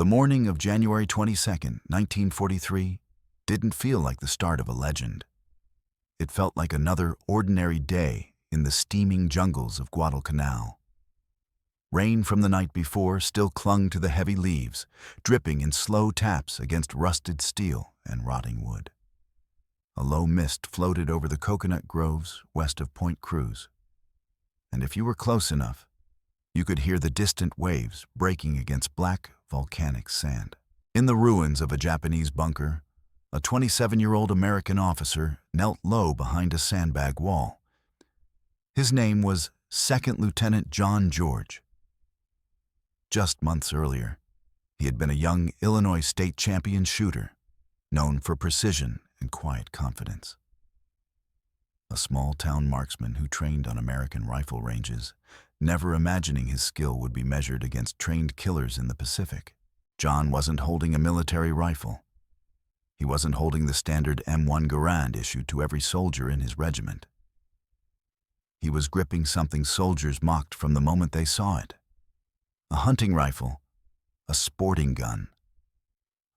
The morning of January 22nd, 1943, didn't feel like the start of a legend. It felt like another ordinary day in the steaming jungles of Guadalcanal. Rain from the night before still clung to the heavy leaves, dripping in slow taps against rusted steel and rotting wood. A low mist floated over the coconut groves west of Point Cruz, and if you were close enough, you could hear the distant waves breaking against black volcanic sand. In the ruins of a Japanese bunker, a 27-year-old American officer knelt low behind a sandbag wall. His name was Second Lieutenant John George. Just months earlier, he had been a young Illinois state champion shooter, known for precision and quiet confidence. A small-town marksman who trained on American rifle ranges, never imagining his skill would be measured against trained killers in the Pacific. John wasn't holding a military rifle. He wasn't holding the standard M1 Garand issued to every soldier in his regiment. He was gripping something soldiers mocked from the moment they saw it. A hunting rifle, a sporting gun.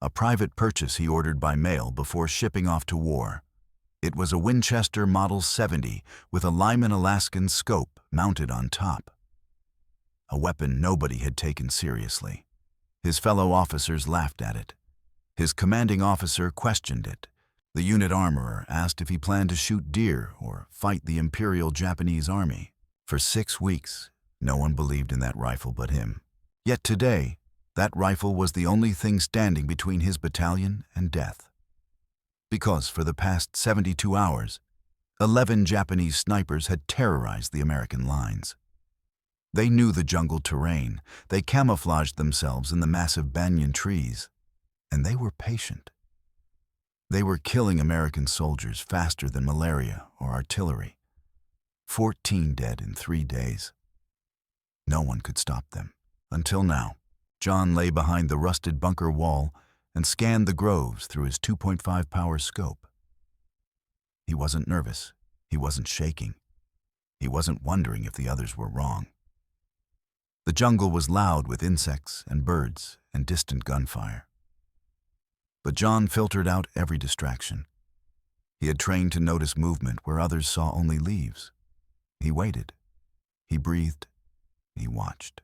A private purchase he ordered by mail before shipping off to war. It was a Winchester Model 70 with a Lyman Alaskan scope mounted on top. A weapon nobody had taken seriously. His fellow officers laughed at it. His commanding officer questioned it. The unit armorer asked if he planned to shoot deer or fight the Imperial Japanese Army. For 6 weeks, no one believed in that rifle but him. Yet today, that rifle was the only thing standing between his battalion and death. Because for the past 72 hours, 11 Japanese snipers had terrorized the American lines. They knew the jungle terrain, they camouflaged themselves in the massive banyan trees, and they were patient. They were killing American soldiers faster than malaria or artillery. 14 dead in 3 days. No one could stop them. Until now. John lay behind the rusted bunker wall and scanned the groves through his 2.5 power scope. He wasn't nervous. He wasn't shaking. He wasn't wondering if the others were wrong. The jungle was loud with insects and birds and distant gunfire. But John filtered out every distraction. He had trained to notice movement where others saw only leaves. He waited. He breathed. He watched.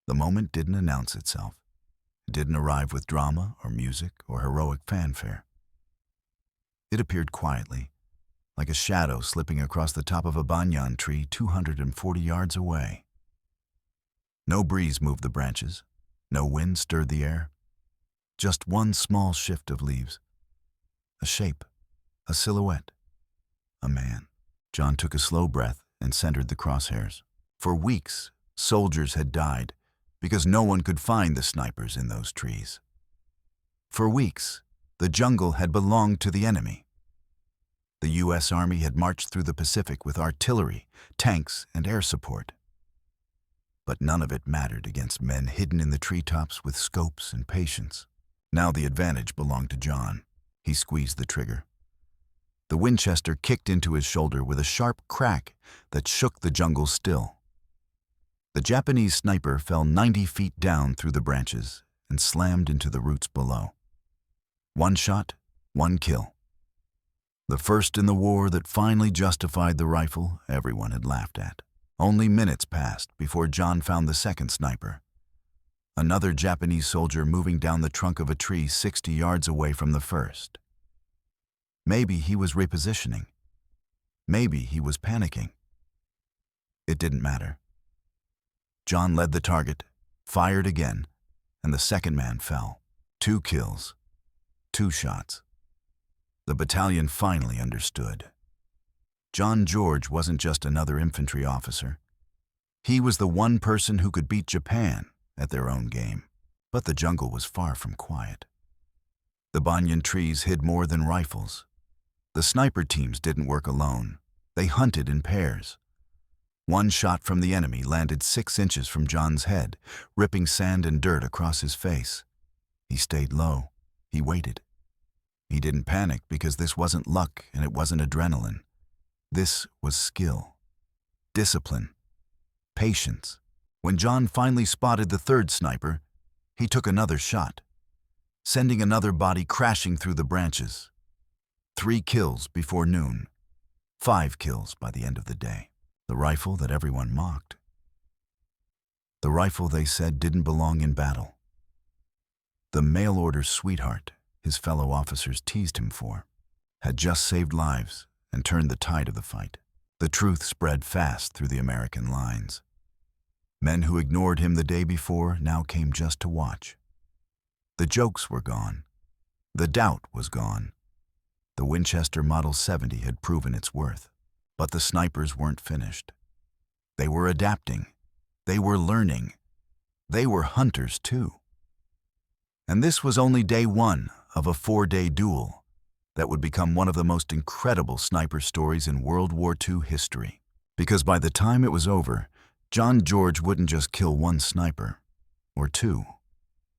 The moment didn't announce itself. It didn't arrive with drama or music or heroic fanfare. It appeared quietly, like a shadow slipping across the top of a banyan tree 240 yards away. No breeze moved the branches. No wind stirred the air. Just one small shift of leaves. A shape, a silhouette, a man. John took a slow breath and centered the crosshairs. For weeks, soldiers had died because no one could find the snipers in those trees. For weeks, the jungle had belonged to the enemy. The U.S. Army had marched through the Pacific with artillery, tanks, and air support. But none of it mattered against men hidden in the treetops with scopes and patience. Now the advantage belonged to John. He squeezed the trigger. The Winchester kicked into his shoulder with a sharp crack that shook the jungle still. The Japanese sniper fell 90 feet down through the branches and slammed into the roots below. 1 shot, 1 kill. The first in the war that finally justified the rifle everyone had laughed at. Only minutes passed before John found the second sniper. Another Japanese soldier moving down the trunk of a tree 60 yards away from the first. Maybe he was repositioning. Maybe he was panicking. It didn't matter. John led the target, fired again, and the second man fell. 2 kills, 2 shots. The battalion finally understood. John George wasn't just another infantry officer. He was the one person who could beat Japan at their own game. But the jungle was far from quiet. The banyan trees hid more than rifles. The sniper teams didn't work alone. They hunted in pairs. 1 shot from the enemy landed 6 inches from John's head, ripping sand and dirt across his face. He stayed low. He waited. He didn't panic because this wasn't luck and it wasn't adrenaline. This was skill, discipline, patience. When John finally spotted the third sniper, He took another shot, sending another body crashing through the branches. 3 kills before noon, 5 kills by the end of the day. The rifle that everyone mocked. The rifle they said didn't belong in battle. The mail-order sweetheart his fellow officers teased him for had just saved lives and turned the tide of the fight. The truth spread fast through the American lines. Men who ignored him the day before now came just to watch. The jokes were gone. The doubt was gone. The Winchester Model 70 had proven its worth. But the snipers weren't finished. They were adapting. They were learning. They were hunters too. And this was only day 1 of a 4-day duel that would become one of the most incredible sniper stories in World War II history. Because by the time it was over, John George wouldn't just kill 1 sniper, or 2,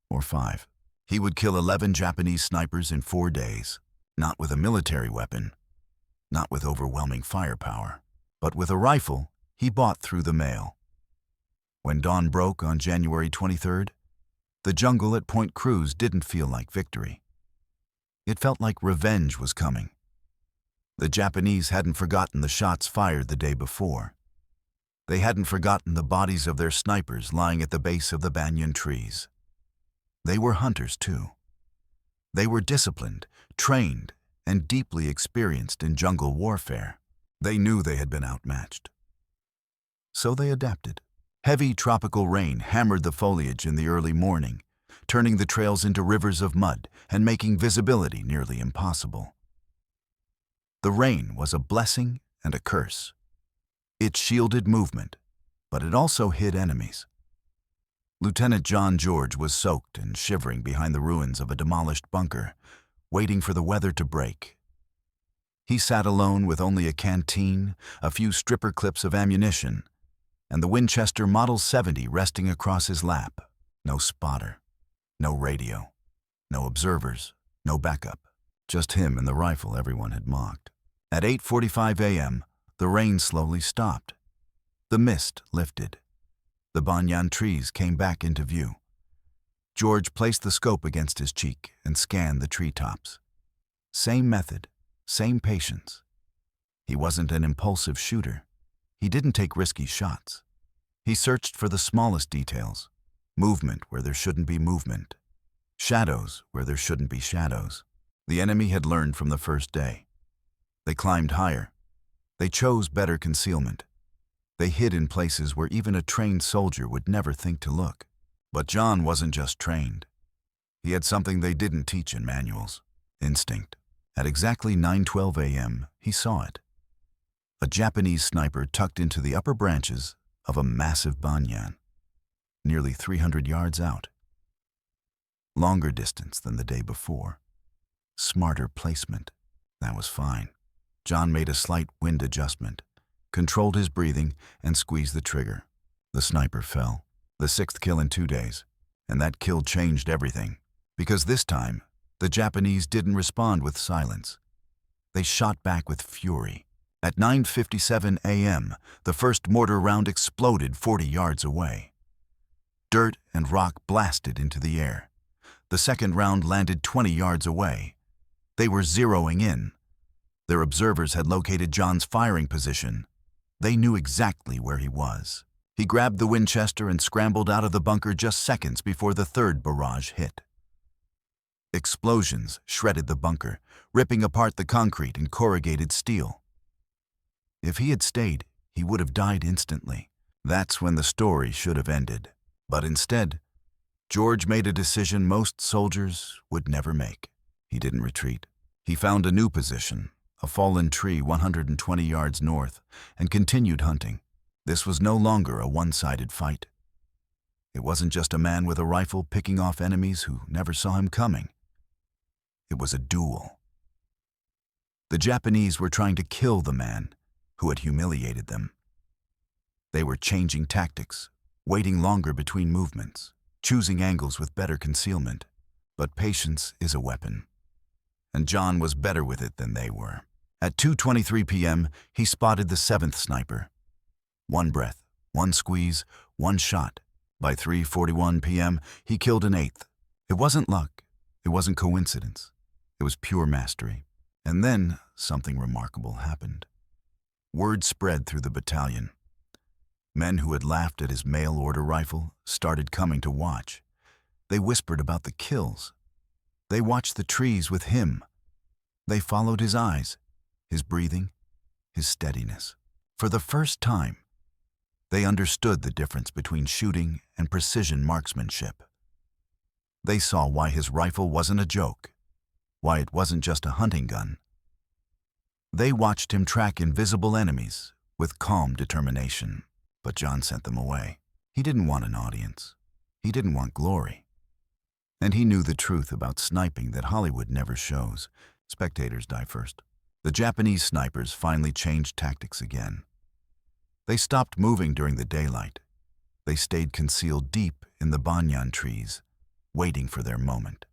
or 5. He would kill 11 Japanese snipers in 4 days, not with a military weapon, not with overwhelming firepower, but with a rifle he bought through the mail. When dawn broke on January 23rd, the jungle at Point Cruz didn't feel like victory. It felt like revenge was coming. The Japanese hadn't forgotten the shots fired the day before. They hadn't forgotten the bodies of their snipers lying at the base of the banyan trees. They were hunters too. They were disciplined, trained, and deeply experienced in jungle warfare. They knew they had been outmatched. So they adapted. Heavy tropical rain hammered the foliage in the early morning, turning the trails into rivers of mud and making visibility nearly impossible. The rain was a blessing and a curse. It shielded movement, but it also hid enemies. Lieutenant John George was soaked and shivering behind the ruins of a demolished bunker, waiting for the weather to break. He sat alone with only a canteen, a few stripper clips of ammunition, and the Winchester Model 70 resting across his lap. No spotter, no radio, no observers, no backup. Just him and the rifle everyone had mocked. At 8:45 a.m., the rain slowly stopped. The mist lifted. The banyan trees came back into view. George placed the scope against his cheek and scanned the treetops. Same method, same patience. He wasn't an impulsive shooter. He didn't take risky shots. He searched for the smallest details, movement where there shouldn't be movement, shadows where there shouldn't be shadows. The enemy had learned from the first day. They climbed higher. They chose better concealment. They hid in places where even a trained soldier would never think to look. But John wasn't just trained. He had something they didn't teach in manuals: instinct. At exactly 9:12 a.m., he saw it. A Japanese sniper tucked into the upper branches of a massive banyan, nearly 300 yards out. Longer distance than the day before. Smarter placement. That was fine. John made a slight wind adjustment, controlled his breathing, and squeezed the trigger. The sniper fell. The 6th kill in 2 days. And that kill changed everything. Because this time, the Japanese didn't respond with silence. They shot back with fury. At 9:57 a.m., the first mortar round exploded 40 yards away. Dirt and rock blasted into the air. The second round landed 20 yards away. They were zeroing in. Their observers had located John's firing position. They knew exactly where he was. He grabbed the Winchester and scrambled out of the bunker just seconds before the third barrage hit. Explosions shredded the bunker, ripping apart the concrete and corrugated steel. If he had stayed, he would have died instantly. That's when the story should have ended. But instead, George made a decision most soldiers would never make. He didn't retreat. He found a new position, a fallen tree 120 yards north, and continued hunting. This was no longer a one-sided fight. It wasn't just a man with a rifle picking off enemies who never saw him coming. It was a duel. The Japanese were trying to kill the man who had humiliated them. They were changing tactics, waiting longer between movements, choosing angles with better concealment. But patience is a weapon. And John was better with it than they were. At 2:23 p.m., he spotted the 7th sniper. One breath, one squeeze, one shot, By 3:41 p.m., he killed an eighth. It wasn't luck. It wasn't coincidence. It was pure mastery. And then something remarkable happened. Word spread through the battalion. Men who had laughed at his mail-order rifle started coming to watch. They whispered about the kills. They watched the trees with him. They followed his eyes, his breathing, his steadiness. For the first time, they understood the difference between shooting and precision marksmanship. They saw why his rifle wasn't a joke, why it wasn't just a hunting gun. They watched him track invisible enemies with calm determination. But John sent them away. He didn't want an audience. He didn't want glory. And he knew the truth about sniping that Hollywood never shows. Spectators die first. The Japanese snipers finally changed tactics again. They stopped moving during the daylight. They stayed concealed deep in the banyan trees, waiting for their moment.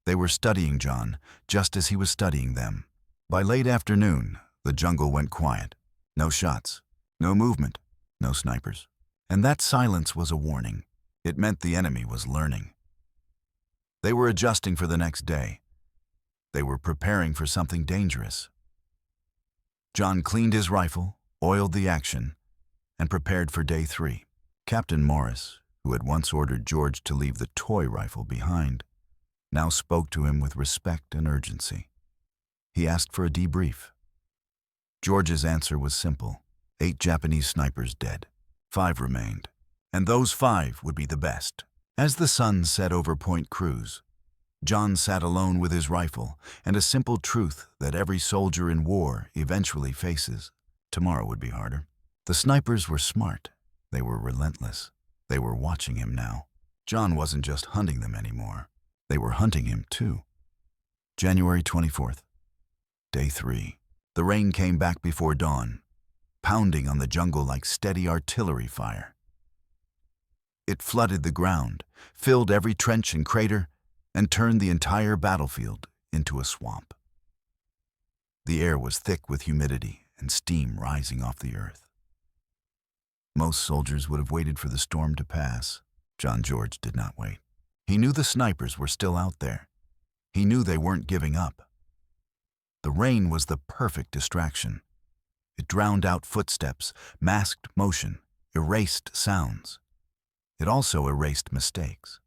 They were studying John just as he was studying them. By late afternoon, the jungle went quiet. No shots, no movement. No snipers. And that silence was a warning. It meant the enemy was learning. They were adjusting for the next day. They were preparing for something dangerous. John cleaned his rifle, oiled the action, and prepared for day 3. Captain Morris, who had once ordered George to leave the toy rifle behind, now spoke to him with respect and urgency. He asked for a debrief. George's answer was simple. 8 Japanese snipers dead. 5 remained. And those 5 would be the best. As the sun set over Point Cruz, John sat alone with his rifle and a simple truth that every soldier in war eventually faces. Tomorrow would be harder. The snipers were smart. They were relentless. They were watching him now. John wasn't just hunting them anymore. They were hunting him too. January 24th, day 3. The rain came back before dawn, pounding on the jungle like steady artillery fire. It flooded the ground, filled every trench and crater, and turned the entire battlefield into a swamp. The air was thick with humidity and steam rising off the earth. Most soldiers would have waited for the storm to pass. John George did not wait. He knew the snipers were still out there. He knew they weren't giving up. The rain was the perfect distraction. It drowned out footsteps, masked motion, erased sounds. It also erased mistakes.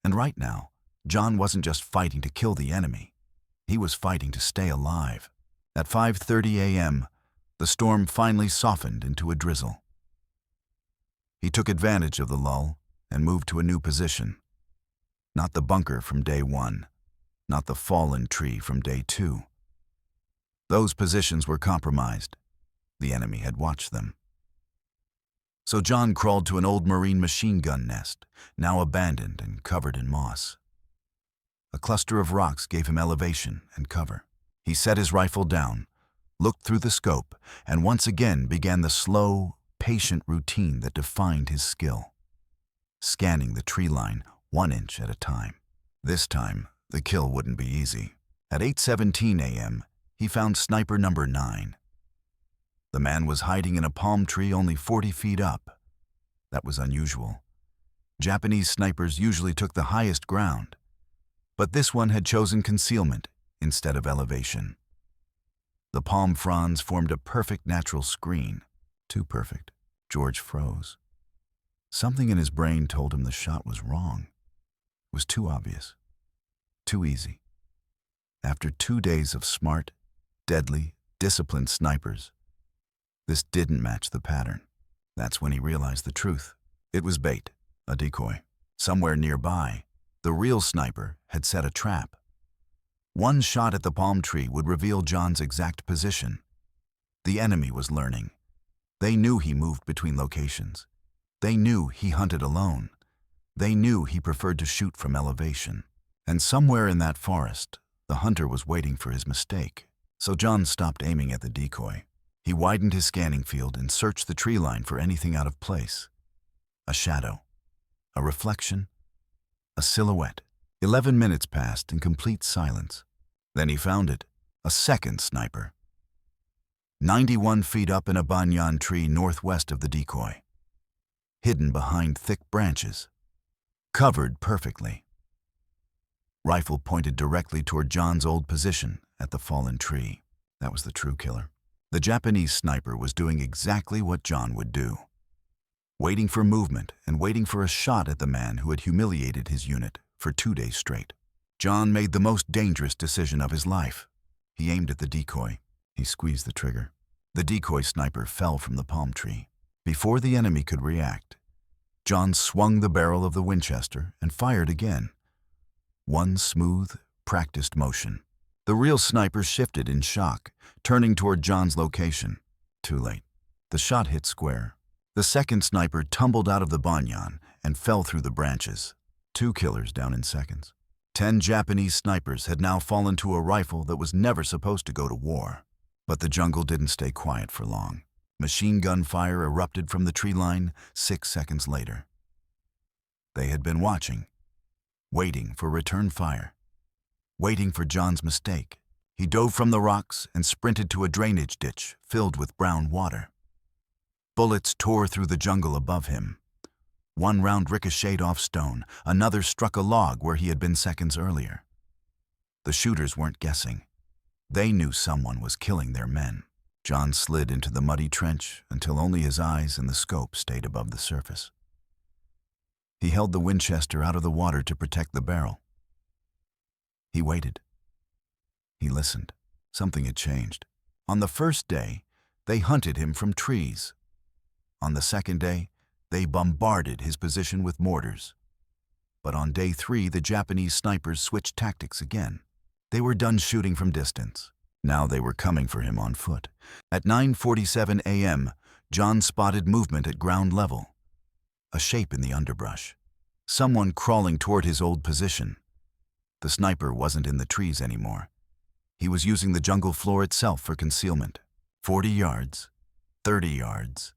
And right now, John wasn't just fighting to kill the enemy. He was fighting to stay alive. At 5:30 a.m., the storm finally softened into a drizzle. He took advantage of the lull and moved to a new position. Not the bunker from day 1, not the fallen tree from day 2. Those positions were compromised. The enemy had watched them. So John crawled to an old Marine machine gun nest, now abandoned and covered in moss. A cluster of rocks gave him elevation and cover. He set his rifle down, looked through the scope, and once again began the slow, patient routine that defined his skill. Scanning the tree line 1 inch at a time. This time, the kill wouldn't be easy. At 8:17 a.m., he found sniper number 9. The man was hiding in a palm tree only 40 feet up. That was unusual. Japanese snipers usually took the highest ground, but this one had chosen concealment instead of elevation. The palm fronds formed a perfect natural screen. Too perfect. George froze. Something in his brain told him the shot was wrong. It was too obvious. Too easy. After 2 days of smart, deadly, disciplined snipers, this didn't match the pattern. That's when he realized the truth. It was bait, a decoy. Somewhere nearby, the real sniper had set a trap. One shot at the palm tree would reveal John's exact position. The enemy was learning. They knew he moved between locations. They knew he hunted alone. They knew he preferred to shoot from elevation. And somewhere in that forest, the hunter was waiting for his mistake. So John stopped aiming at the decoy. He widened his scanning field and searched the tree line for anything out of place. A shadow, a reflection, a silhouette. 11 minutes passed in complete silence. Then he found it, a second sniper. 91 feet up in a banyan tree northwest of the decoy. hidden behind thick branches, covered perfectly. Rifle pointed directly toward John's old position at the fallen tree. That was the true killer. The Japanese sniper was doing exactly what John would do, waiting for movement and waiting for a shot at the man who had humiliated his unit for 2 days straight. John made the most dangerous decision of his life. He aimed at the decoy. He squeezed the trigger. The decoy sniper fell from the palm tree. Before the enemy could react, John swung the barrel of the Winchester and fired again. One smooth, practiced motion. The real sniper shifted in shock, turning toward John's location. Too late. The shot hit square. The second sniper tumbled out of the banyan and fell through the branches. 2 killers down in seconds. 10 Japanese snipers had now fallen to a rifle that was never supposed to go to war. But the jungle didn't stay quiet for long. Machine gun fire erupted from the tree line 6 seconds later. They had been watching, waiting for return fire, waiting for John's mistake. He dove from the rocks and sprinted to a drainage ditch filled with brown water. Bullets tore through the jungle above him. One round ricocheted off stone, another struck a log where he had been seconds earlier. The shooters weren't guessing. They knew someone was killing their men. John slid into the muddy trench until only his eyes and the scope stayed above the surface. He held the Winchester out of the water to protect the barrel. He waited. He listened. Something had changed. On the first day, they hunted him from trees. On the second day, they bombarded his position with mortars. But on day 3, the Japanese snipers switched tactics again. They were done shooting from distance. Now they were coming for him on foot. At 9:47 a.m., John spotted movement at ground level. A shape in the underbrush. Someone crawling toward his old position. The sniper wasn't in the trees anymore. He was using the jungle floor itself for concealment. 40 yards, 30 yards,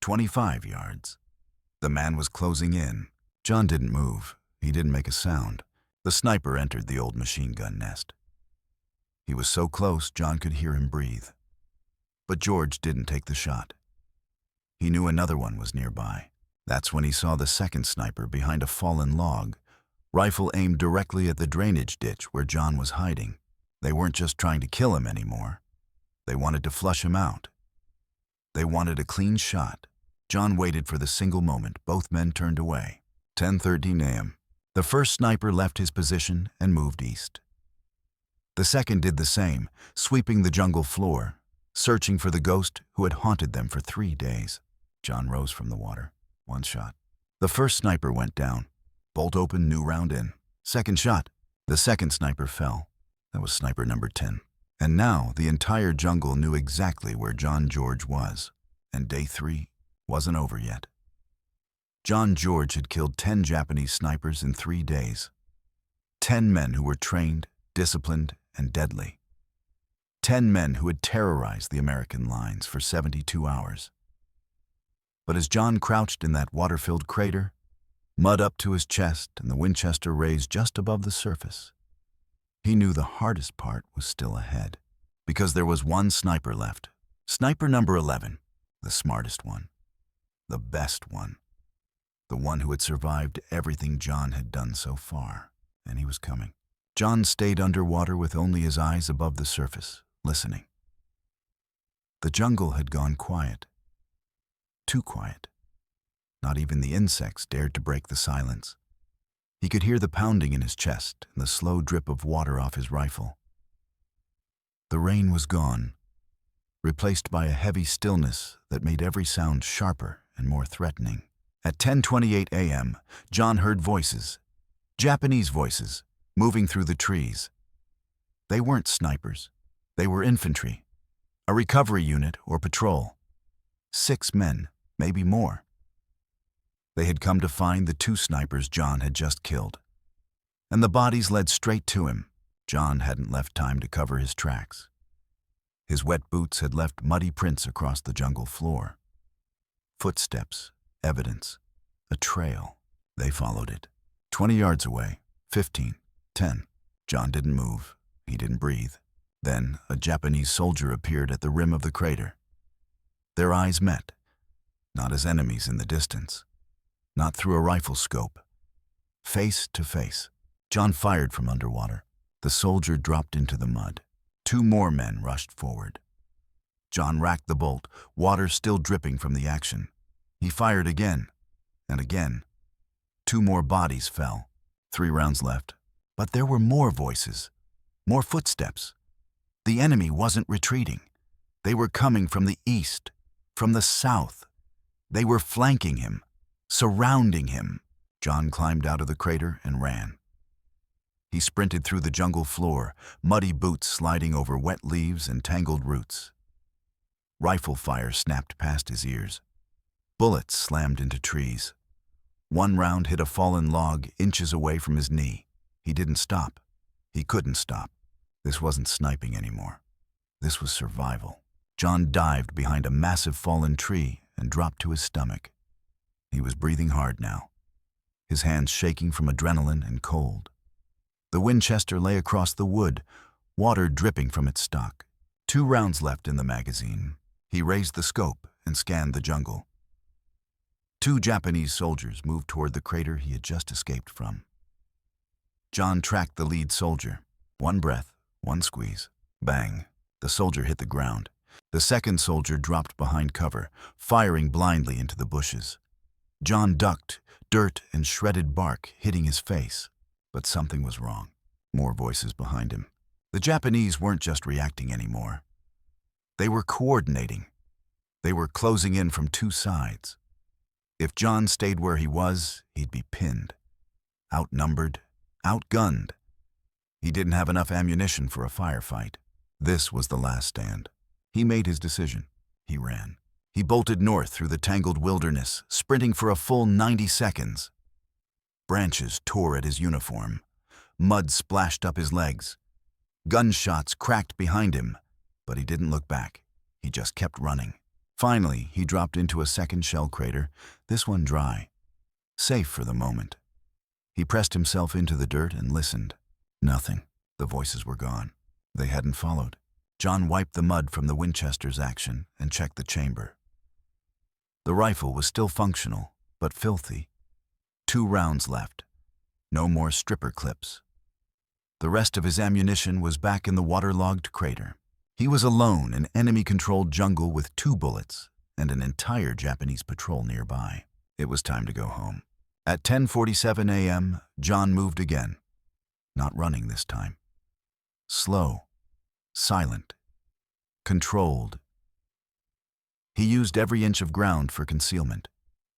25 yards. The man was closing in. John didn't move. He didn't make a sound. The sniper entered the old machine gun nest. He was so close, John could hear him breathe. But George didn't take the shot. He knew another one was nearby. That's when he saw the second sniper behind a fallen log, rifle aimed directly at the drainage ditch where John was hiding. They weren't just trying to kill him anymore. They wanted to flush him out. They wanted a clean shot. John waited for the single moment both men turned away. 10:13 a.m. The first sniper left his position and moved east. The second did the same, sweeping the jungle floor, searching for the ghost who had haunted them for 3 days. John rose from the water. One shot. The first sniper went down. Bolt open, new round in. Second shot. The second sniper fell. That was sniper number 10. And now the entire jungle knew exactly where John George was. And day 3 wasn't over yet. John George had killed 10 Japanese snipers in 3 days. 10 men who were trained, disciplined, and deadly. 10 men who had terrorized the American lines for 72 hours. But as John crouched in that water-filled crater, mud up to his chest and the Winchester raised just above the surface, he knew the hardest part was still ahead, because there was one sniper left. Sniper number 11, the smartest one, the best one, the one who had survived everything John had done so far, and he was coming. John stayed underwater with only his eyes above the surface, listening. The jungle had gone quiet. Too quiet. Not even the insects dared to break the silence. He could hear the pounding in his chest and the slow drip of water off his rifle. The rain was gone, replaced by a heavy stillness that made every sound sharper and more threatening. At 10:28 a.m., John heard voices, Japanese voices, moving through the trees. They weren't snipers. They were infantry, a recovery unit or patrol. 6 men, maybe more. They had come to find the 2 snipers John had just killed. And the bodies led straight to him. John hadn't left time to cover his tracks. His wet boots had left muddy prints across the jungle floor. Footsteps, evidence, a trail. They followed it. 20 yards away, 15, 10. John didn't move. He didn't breathe. Then a Japanese soldier appeared at the rim of the crater. Their eyes met, not as enemies in the distance, not through a rifle scope. Face to face. John fired from underwater. The soldier dropped into the mud. 2 more men rushed forward. John racked the bolt, water still dripping from the action. He fired again, and again. 2 more bodies fell. 3 rounds left. But there were more voices, more footsteps. The enemy wasn't retreating. They were coming from the east, from the south. They were flanking him, surrounding him. John climbed out of the crater and ran. He sprinted through the jungle floor, muddy boots sliding over wet leaves and tangled roots. Rifle fire snapped past his ears. Bullets slammed into trees. 1 round hit a fallen log inches away from his knee. He didn't stop. He couldn't stop. This wasn't sniping anymore. This was survival. John dived behind a massive fallen tree and dropped to his stomach. He was breathing hard now, his hands shaking from adrenaline and cold. The Winchester lay across the wood, water dripping from its stock. 2 rounds left in the magazine. He raised the scope and scanned the jungle. 2 Japanese soldiers moved toward the crater he had just escaped from. John tracked the lead soldier. 1 breath, 1 squeeze. Bang! The soldier hit the ground. The second soldier dropped behind cover, firing blindly into the bushes. John ducked, dirt and shredded bark hitting his face. But something was wrong. More voices behind him. The Japanese weren't just reacting anymore. They were coordinating. They were closing in from 2 sides. If John stayed where he was, he'd be pinned. Outnumbered, outgunned. He didn't have enough ammunition for a firefight. This was the last stand. He made his decision. He ran. He bolted north through the tangled wilderness, sprinting for a full 90 seconds. Branches tore at his uniform. Mud splashed up his legs. Gunshots cracked behind him, but he didn't look back. He just kept running. Finally, he dropped into a second shell crater, this one dry. Safe for the moment. He pressed himself into the dirt and listened. Nothing. The voices were gone. They hadn't followed. John wiped the mud from the Winchester's action and checked the chamber. The rifle was still functional, but filthy. 2 rounds left. No more stripper clips. The rest of his ammunition was back in the waterlogged crater. He was alone in enemy-controlled jungle with 2 bullets and an entire Japanese patrol nearby. It was time to go home. At 10:47 a.m., John moved again. Not running this time. Slow, silent, controlled. He used every inch of ground for concealment.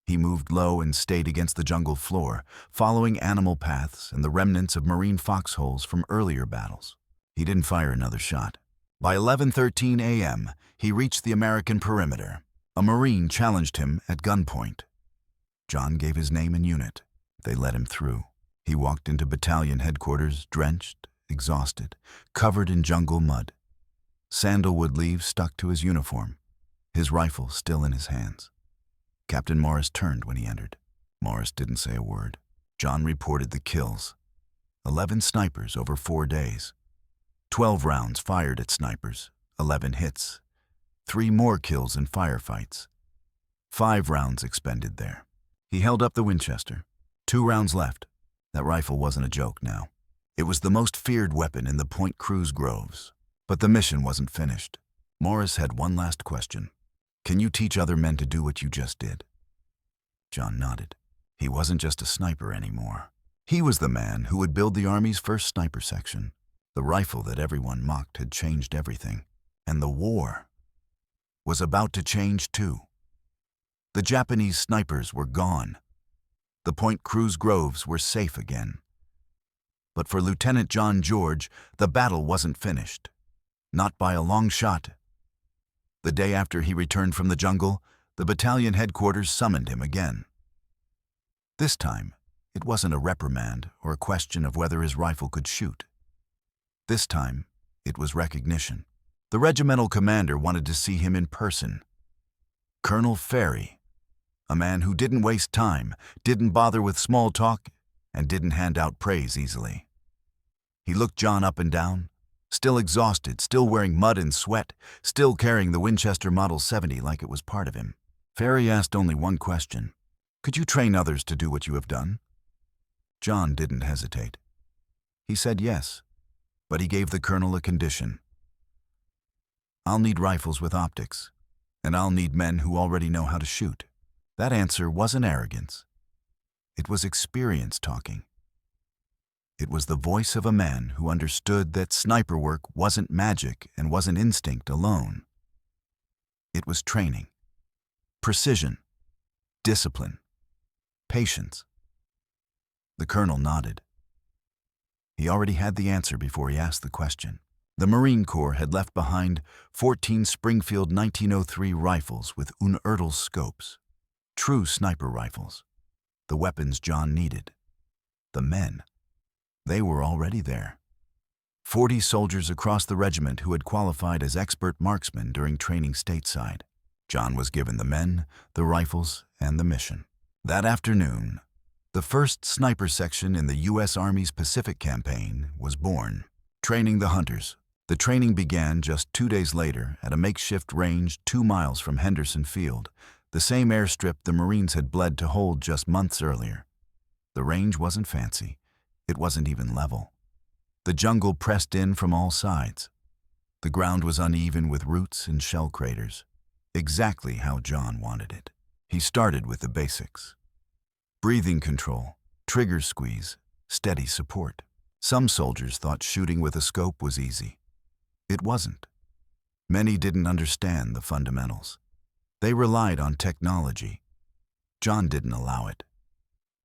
He moved low and stayed against the jungle floor, following animal paths and the remnants of marine foxholes from earlier battles. He didn't fire another shot. By 11:13 a.m., he reached the American perimeter. A Marine challenged him at gunpoint. John gave his name and unit. They let him through. He walked into battalion headquarters, drenched, exhausted, covered in jungle mud. Sandalwood leaves stuck to his uniform, his rifle still in his hands. Captain Morris turned when he entered. Morris didn't say a word. John reported the kills. 11 snipers over 4 days. 12 rounds fired at snipers, 11 hits. 3 more kills in firefights. 5 rounds expended there. He held up the Winchester. 2 rounds left. That rifle wasn't a joke now. It was the most feared weapon in the Point Cruz groves. But the mission wasn't finished. Morris had one last question. Can you teach other men to do what you just did? John nodded. He wasn't just a sniper anymore. He was the man who would build the Army's first sniper section. The rifle that everyone mocked had changed everything. And the war was about to change too. The Japanese snipers were gone. The Point Cruz groves were safe again. But for Lieutenant John George, the battle wasn't finished. Not by a long shot. The day after he returned from the jungle, the battalion headquarters summoned him again. This time, it wasn't a reprimand or a question of whether his rifle could shoot. This time, it was recognition. The regimental commander wanted to see him in person. Colonel Ferry, a man who didn't waste time, didn't bother with small talk, and didn't hand out praise easily. He looked John up and down, still exhausted, still wearing mud and sweat, still carrying the Winchester Model 70 like it was part of him. Ferry asked only one question. Could you train others to do what you have done? John didn't hesitate. He said yes, but he gave the colonel a condition. I'll need rifles with optics, and I'll need men who already know how to shoot. That answer wasn't arrogance. It was experience talking. It was the voice of a man who understood that sniper work wasn't magic and wasn't instinct alone. It was training, precision, discipline, patience. The colonel nodded. He already had the answer before he asked the question. The Marine Corps had left behind 14 Springfield 1903 rifles with unertl scopes, true sniper rifles, the weapons John needed. The men, they were already there. 40 soldiers across the regiment who had qualified as expert marksmen during training stateside. John was given the men, the rifles, and the mission. That afternoon, the 1st Sniper Section in the U.S. Army's Pacific Campaign was born. Training the hunters. The training began just 2 days later at a makeshift range 2 miles from Henderson Field, the same airstrip the Marines had bled to hold just months earlier. The range wasn't fancy. It wasn't even level. The jungle pressed in from all sides. The ground was uneven with roots and shell craters, exactly how John wanted it. He started with the basics. Breathing control, trigger squeeze, steady support. Some soldiers thought shooting with a scope was easy. It wasn't. Many didn't understand the fundamentals. They relied on technology. John didn't allow it.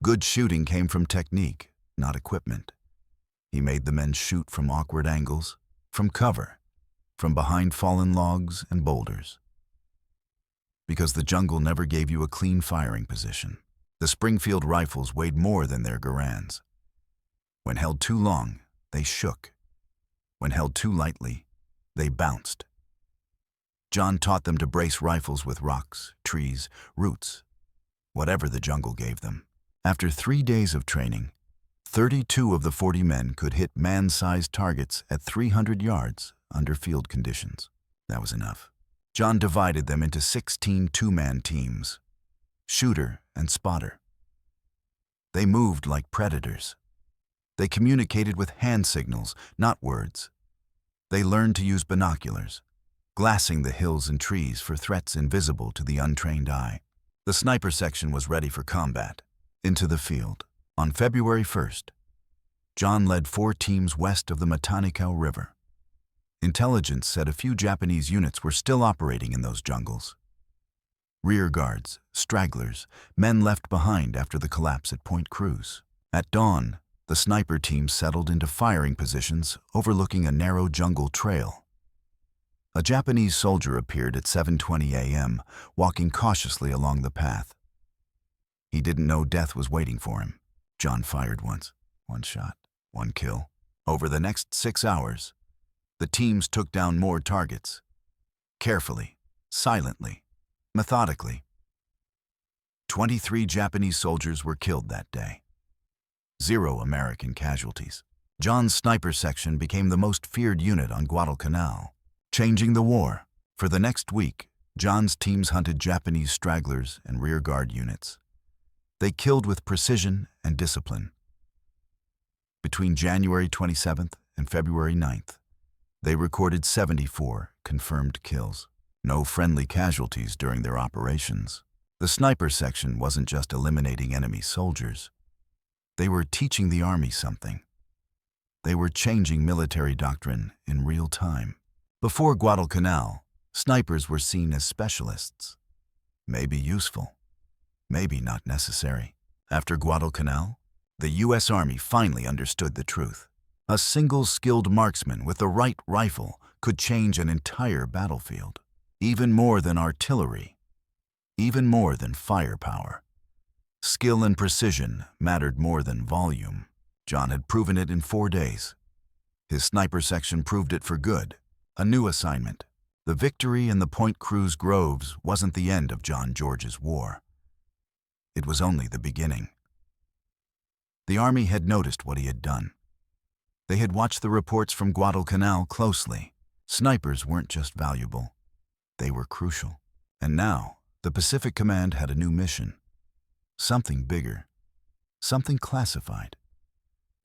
Good shooting came from technique, not equipment. He made the men shoot from awkward angles, from cover, from behind fallen logs and boulders. Because the jungle never gave you a clean firing position. The Springfield rifles weighed more than their Garands. When held too long, they shook. When held too lightly, they bounced. John taught them to brace rifles with rocks, trees, roots, whatever the jungle gave them. After 3 days of training, 32 of the 40 men could hit man-sized targets at 300 yards under field conditions. That was enough. John divided them into 16 two-man teams, shooter and spotter. They moved like predators. They communicated with hand signals, not words. They learned to use binoculars, glassing the hills and trees for threats invisible to the untrained eye. The sniper section was ready for combat. Into the field. On February 1st, John led 4 teams west of the Matanikau River. Intelligence said a few Japanese units were still operating in those jungles. Rear guards, stragglers, men left behind after the collapse at Point Cruz. At dawn, the sniper team settled into firing positions overlooking a narrow jungle trail. A Japanese soldier appeared at 7:20 a.m., walking cautiously along the path. He didn't know death was waiting for him. John fired once. 1 shot, 1 kill. Over the next 6 hours, the teams took down more targets. Carefully, silently, methodically. 23 Japanese soldiers were killed that day. 0 American casualties. John's sniper section became the most feared unit on Guadalcanal, changing the war. For the next week, John's teams hunted Japanese stragglers and rearguard units. They killed with precision and discipline. Between January 27th and February 9th, they recorded 74 confirmed kills. No friendly casualties during their operations. The sniper section wasn't just eliminating enemy soldiers. They were teaching the Army something. They were changing military doctrine in real time. Before Guadalcanal, snipers were seen as specialists. Maybe useful, maybe not necessary. After Guadalcanal, the U.S. Army finally understood the truth. A single skilled marksman with the right rifle could change an entire battlefield. Even more than artillery, even more than firepower. Skill and precision mattered more than volume. John had proven it in 4 days. His sniper section proved it for good. A new assignment. The victory in the Point Cruz groves wasn't the end of John George's war. It was only the beginning. The Army had noticed what he had done. They had watched the reports from Guadalcanal closely. Snipers weren't just valuable. They were crucial. And now, the Pacific Command had a new mission. Something bigger. Something classified.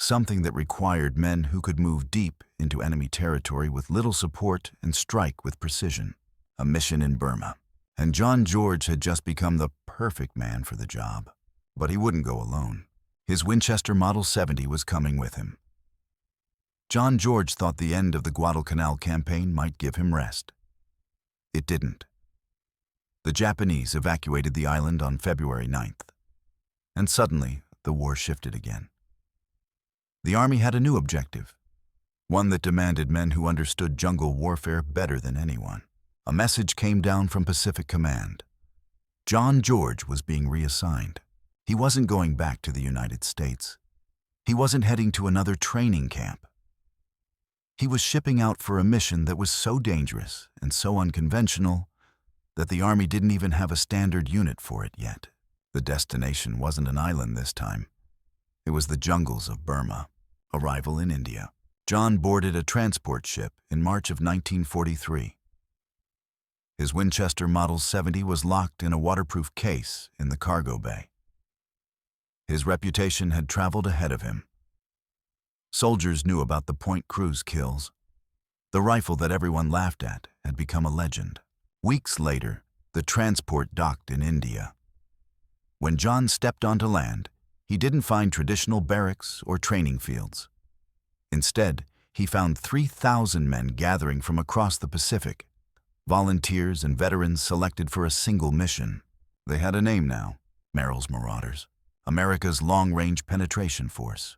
Something that required men who could move deep into enemy territory with little support and strike with precision. A mission in Burma. And John George had just become the perfect man for the job. But he wouldn't go alone. His Winchester Model 70 was coming with him. John George thought the end of the Guadalcanal campaign might give him rest. It didn't. The Japanese evacuated the island on February 9th. And suddenly, the war shifted again. The Army had a new objective, one that demanded men who understood jungle warfare better than anyone. A message came down from Pacific Command. John George was being reassigned. He wasn't going back to the United States. He wasn't heading to another training camp. He was shipping out for a mission that was so dangerous and so unconventional that the Army didn't even have a standard unit for it yet. The destination wasn't an island this time. It was the jungles of Burma, arrival in India. John boarded a transport ship in March of 1943. His Winchester Model 70 was locked in a waterproof case in the cargo bay. His reputation had traveled ahead of him. Soldiers knew about the Point Cruz kills. The rifle that everyone laughed at had become a legend. Weeks later, the transport docked in India. When John stepped onto land, he didn't find traditional barracks or training fields. Instead, he found 3,000 men gathering from across the Pacific, volunteers and veterans selected for a single mission. They had a name now, Merrill's Marauders, America's long-range penetration force.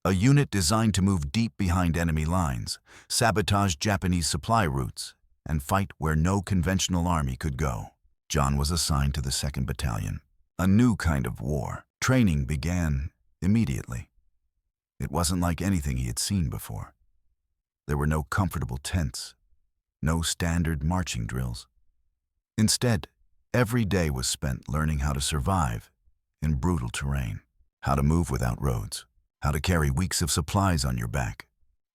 A unit designed to move deep behind enemy lines, sabotage Japanese supply routes, and fight where no conventional army could go. John was assigned to the 2nd Battalion, a new kind of war. Training began immediately. It wasn't like anything he had seen before. There were no comfortable tents, no standard marching drills. Instead, every day was spent learning how to survive in brutal terrain, how to move without roads, how to carry weeks of supplies on your back,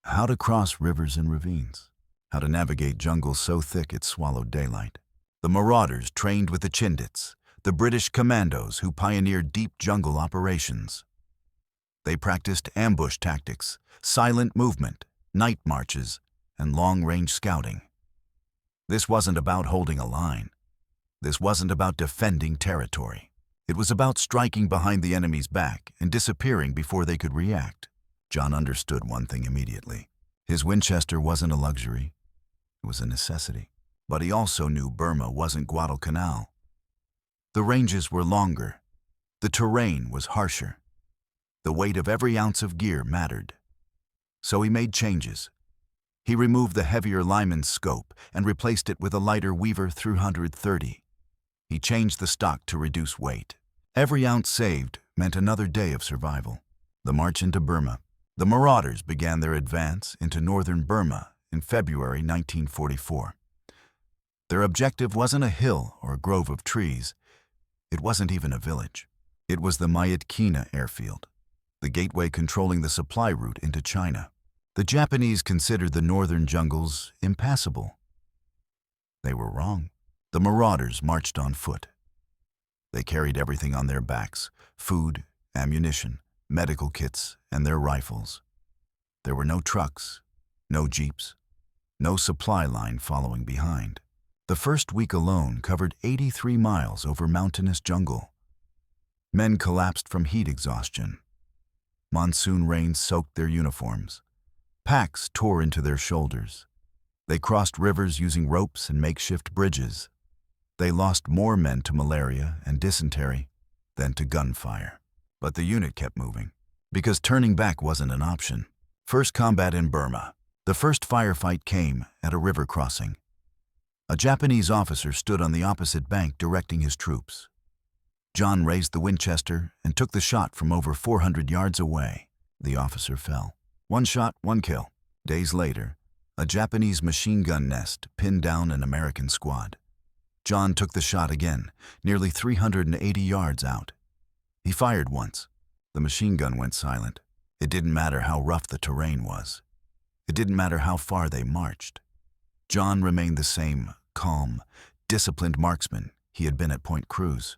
how to cross rivers and ravines, how to navigate jungles so thick it swallowed daylight. The Marauders trained with the Chindits, the British commandos who pioneered deep jungle operations. They practiced ambush tactics, silent movement, night marches, and long-range scouting. This wasn't about holding a line. This wasn't about defending territory. It was about striking behind the enemy's back and disappearing before they could react. John understood one thing immediately. His Winchester wasn't a luxury. It was a necessity. But he also knew Burma wasn't Guadalcanal. The ranges were longer. The terrain was harsher. The weight of every ounce of gear mattered. So he made changes. He removed the heavier Lyman scope and replaced it with a lighter Weaver 330. He changed the stock to reduce weight. Every ounce saved meant another day of survival. The march into Burma. The Marauders began their advance into northern Burma in February 1944. Their objective wasn't a hill or a grove of trees. It wasn't even a village. It was the Myitkyina airfield, the gateway controlling the supply route into China. The Japanese considered the northern jungles impassable. They were wrong. The Marauders marched on foot. They carried everything on their backs: food, ammunition, medical kits, and their rifles. There were no trucks, no jeeps, no supply line following behind. The first week alone covered 83 miles over mountainous jungle. Men collapsed from heat exhaustion. Monsoon rain soaked their uniforms. Packs tore into their shoulders. They crossed rivers using ropes and makeshift bridges. They lost more men to malaria and dysentery than to gunfire. But the unit kept moving, because turning back wasn't an option. First combat in Burma. The first firefight came at a river crossing. A Japanese officer stood on the opposite bank directing his troops. John raised the Winchester and took the shot from over 400 yards away. The officer fell. One shot, one kill. Days later, a Japanese machine gun nest pinned down an American squad. John took the shot again, nearly 380 yards out. He fired once. The machine gun went silent. It didn't matter how rough the terrain was. It didn't matter how far they marched. John remained the same calm, disciplined marksman he had been at Point Cruz.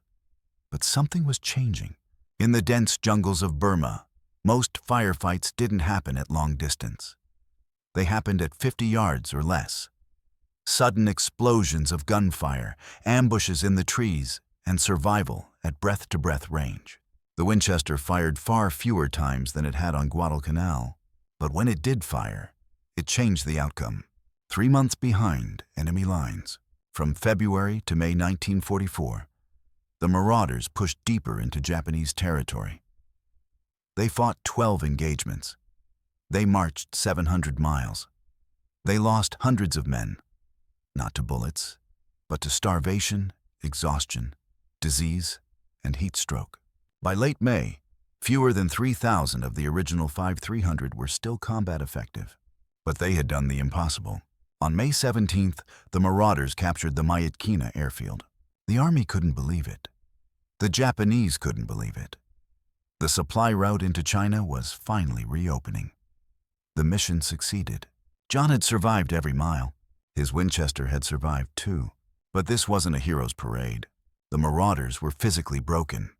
But something was changing. In the dense jungles of Burma, most firefights didn't happen at long distance. They happened at 50 yards or less. Sudden explosions of gunfire, ambushes in the trees, and survival at breath-to-breath range. The Winchester fired far fewer times than it had on Guadalcanal, but when it did fire, it changed the outcome. 3 months behind enemy lines, from February to May 1944, the Marauders pushed deeper into Japanese territory. They fought 12 engagements. They marched 700 miles. They lost hundreds of men, not to bullets, but to starvation, exhaustion, disease, and heat stroke. By late May, fewer than 3,000 of the original 5,300 were still combat effective. But they had done the impossible. On May 17th, the Marauders captured the Myitkyina airfield. The Army couldn't believe it. The Japanese couldn't believe it. The supply route into China was finally reopening. The mission succeeded. John had survived every mile. His Winchester had survived too. But this wasn't a hero's parade. The Marauders were physically broken,